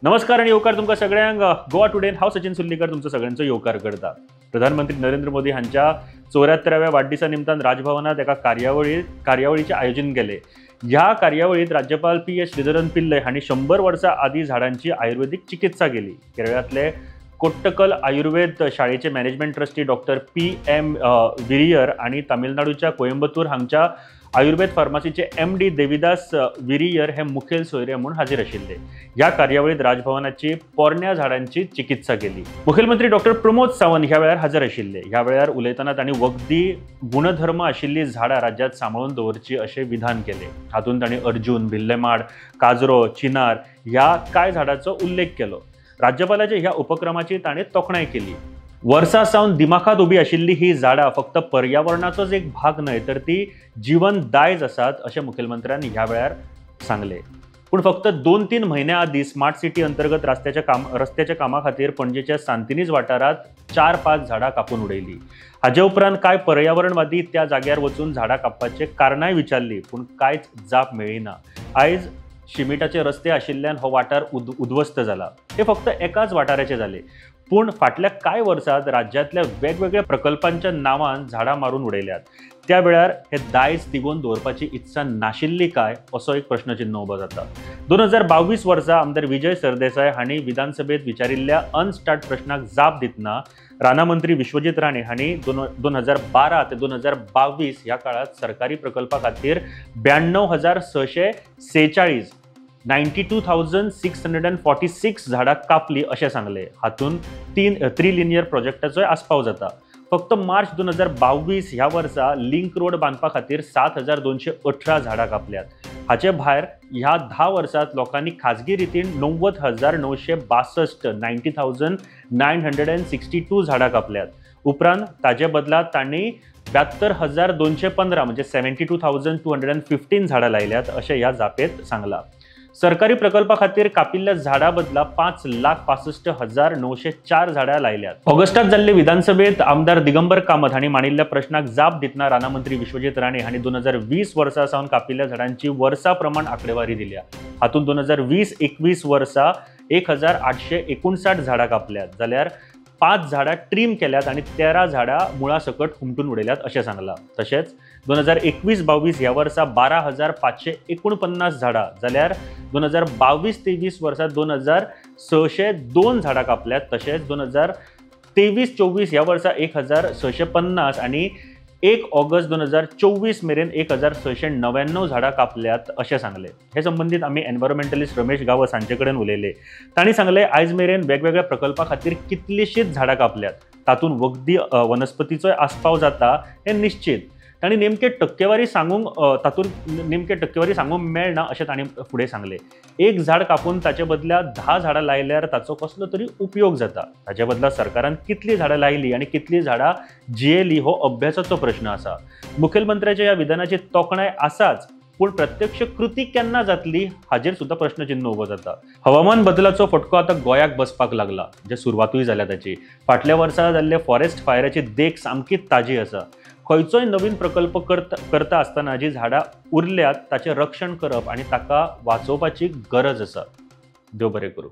नमस्कार आणि येवकार तुमकां सगळ्यांक गोवा टुडेन हांव सचिन सुर्लीकर तुमचो सगळ्यांचो येवकार करता। प्रधानमंत्री नरेंद्र मोदी हांच्या 74व्या वाडदिसा निमतान राजभवनात एका कार्यावळीचे आयोजन केले। ह्या कार्यावळीत राज्यपाल पी.एस. श्रीधरन पिल्लय हांणी 100 वर्सां आदी झाडांची आयुर्वेदिक चिकित्सा केली। केरळांतले कोट्टकल आयुर्वेद शाळेचे मॅनेजमेंट ट्रस्टी डॉक्टर पी.एम. विरियर आणि तामिळनाडूच्या कोयंबतूर हांगच्या आयुर्वेद फार्मसीचे एम.डी. देविदास विरियर हे मुखेल सोयरे म्हणून हाजीर आशिल्ले। ह्या कार्यावळीत राजभवनाची पोरण्या झाडांची चिकित्सा केली। मुखेलमंत्री डॉक्टर प्रमोद सावंत ह्या वेळार हजर आशिल्ले। ह्या वेळार उलयतना तांणी वखदी गुणधर्म आशिल्ली झाडां राज्यांत सांबाळून दवरची अशें विधान केले। हातूंत तांणी अर्जुन, भिल्लेमाड, काजरो, चिनार ह्या कांय झाडांचो उल्लेख केलो। राज्यपालाच्या ह्या उपक्रमाची ताणें तोखणाय केली। वर्सां सावन दिमाखात उबी आशिल्ली ही झाडां फक्त पर्यावरणाचोच एक भाग न्हय तर ती जीवन दायज आसात अशें मुखेलमंत्र्यांनी ह्या वेळार सांगले। पूण फक्त 2-3 म्हयन्या आदी स्मार्ट सिटी अंतर्गत रस्त्याच्या कामा खातीर पणजेच्या सांतिनीज वाठारात 4-5 झाडां कापून उडयली। हाचे उपरांत कांय पर्यावरणवादी त्या जाग्यार वचून झाडां कापपाचे कारणाय विचारली पूण कांयच जाप मेळ्ळी ना। आयज शिमिटाचे रस्ते आशिल्ल्यान हो वाठार उद्ध्वस्त जाला। हे फक्त एकाच वाठाराचे जाले पूण फाटल्या कांय वर्सांत राज्यांतल्या वेगवेगळ्या प्रकल्पांच्या नांवान झाडां मारून उडयल्यात। त्या वेळार हे दायज तिगोवन दवरपाची इत्सा नाशिल्ली काय असो एक प्रश्नचिन्ह उबो जाता। 2022 वर्सा आमदार विजय सरदेसाय हांणी विधानसभेत विचारिल्ल्या अनस्टार्ट प्रश्नाक जाप दितना राना मंत्री विश्वजीत राणे हांणी 2012 ते 2022 ह्या काळात सरकारी प्रकल्पा खातीर 92,646 92,646 झाडां कापली अशें सांगले। हातूंत 3 लिनियर प्रोजेक्टाचोय आस्पाव जाता। फक्त मार्च 2022 ह्या वर्सा लिंक रोड बांदपा खातीर 7,218 झाडां कापल्यात। हाचे भायर ह्या 10 वर्सांत लोकांनी खाजगी रितीन 90,962 90,962 झाडां कापल्यात। उपरांत ताजे बदला तांणी 72,215 म्हणजे 72,215 झाडां लायल्यात अशें ह्या जापेंत सांगलां। सरकारी प्रकल्पा खातीर कापिल्ल्या झाडां बदला 5,65,904 झाडां लायल्यात। ऑगस्टात जाल्ले विधानसभेत आमदार दिगंबर कामत हांणी मांडिल्ल्या प्रश्नाक जाप दितना राना मंत्री विश्वजीत राणे हांणी 2020 वर्सा सावन कापिल्ल्या झाडांची वर्सा प्रमाण आंकडेवारी दिल्या। हातूंत 2020-21 वर्सा 1,859 झाडां कापल्यात जाल्यार 5 झाडां ट्रीम केल्यात आणि 13 झाडां मुळा सकट हुमटून उडयल्यात अशें सांगलां। तशेंच 2021-22 ह्या वर्सा 12,549 झाडां जाल्यार 2022-23 वर्सा 2,602 झाडां कापल्यात। तशेंच 2023-24 ह्या वर्सा 1,650 आणि 1 ऑगस्ट 2024 मेरेन 1,699 झाडां कापल्यात अशें सांगले। हे संबंधीत आमी एनवायरमेंटलिस्ट रमेश गावस हांचे कडेन उलयले। तांणी सांगले आयज मेरेन वेगवेगळ्या प्रकल्पा खातीर कितलीशीच झाडां कापल्यात। तातूंत वखदी वनस्पतीचोय आस्पाव जाता हे निश्चित। तांणी नेमके टक्केवारी सांगूंक मेळना अशें तांणी फुडें सांगले। एक झाड कापून ताचे बदला 10 झाडां लायल्यार ताचो कसलो तरी उपयोग जाता। ताचे बदला सरकारान कितली झाडां लायली आनी कितली झाडां जियेली हो अभ्यासाचो प्रश्न आसा। मुखेलमंत्र्याच्या ह्या विधानाची तोखणाय आसाच पूण प्रत्यक्ष कृती केन्ना जातली हाचेर सुद्धा प्रश्नचिन्ह उबो जाता। हवामान बदलाचो फटको आतां गोंयाक बसपाक लागला जे सुरवातूय जाल्या ताची। फाटल्या वर्सा जाल्ले फॉरेस्ट फायराची देख सामकीच ताजी आसा। खंयचोय नवीन प्रकल्प करता आसतना जी झाडां उरल्यात ताचें रक्षण करप आनी ताका वाचोवपाची गरज आसा। देव बरें करूं।